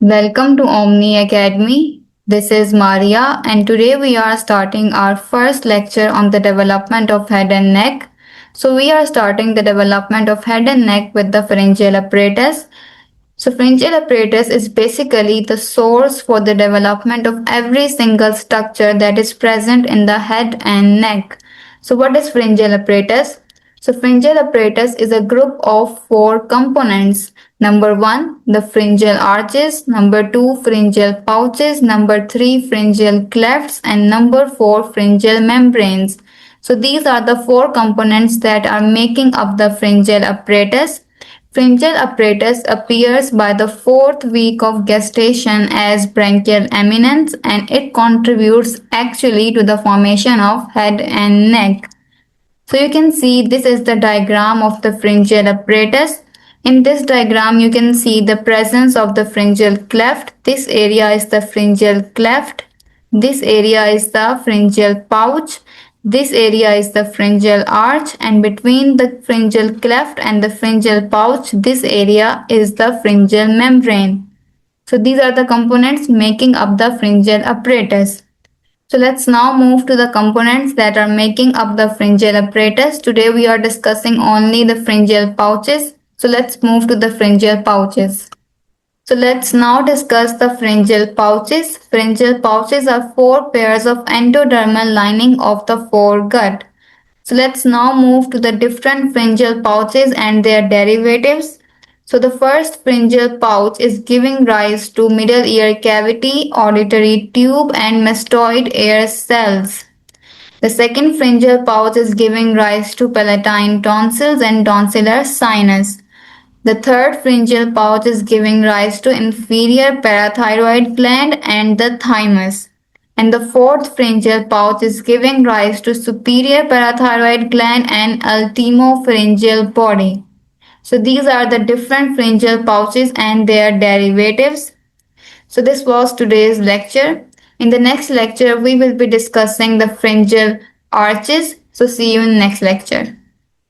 Welcome to Omni Academy. This is Maria, and today we are starting our first lecture on the development of head and neck. So, we are starting the development of head and neck with the pharyngeal apparatus. So, pharyngeal apparatus is basically the source for the development of every single structure that is present in the head and neck. So, what is pharyngeal apparatus? So, pharyngeal apparatus is a group of four components. Number one, the pharyngeal arches. Number two, pharyngeal pouches. Number three, pharyngeal clefts. And number four, pharyngeal membranes. So, these are the four components that are making up the pharyngeal apparatus. Pharyngeal apparatus appears by the fourth week of gestation as branchial eminence, and it contributes actually to the formation of head and neck. So you can see this is the diagram of the pharyngeal apparatus. In this diagram, you can see the presence of the pharyngeal cleft. This area is the pharyngeal cleft. This area is the pharyngeal pouch. This area is the pharyngeal arch, and between the pharyngeal cleft and the pharyngeal pouch, this area is the pharyngeal membrane. So these are the components making up the pharyngeal apparatus. So let's now move to the components that are making up the pharyngeal apparatus. Today we are discussing only the pharyngeal pouches. So let's move to the pharyngeal pouches. So let's now discuss the pharyngeal pouches. Pharyngeal pouches are four pairs of endodermal lining of the foregut. So let's now move to the different pharyngeal pouches and their derivatives. So the first pharyngeal pouch is giving rise to middle ear cavity, auditory tube and mastoid air cells. The second pharyngeal pouch is giving rise to palatine tonsils and tonsillar sinus. The third pharyngeal pouch is giving rise to inferior parathyroid gland and the thymus. And the fourth pharyngeal pouch is giving rise to superior parathyroid gland and ultimopharyngeal body. So these are the different pharyngeal pouches and their derivatives. So this was today's lecture. In the next lecture, we will be discussing the pharyngeal arches. So see you in the next lecture.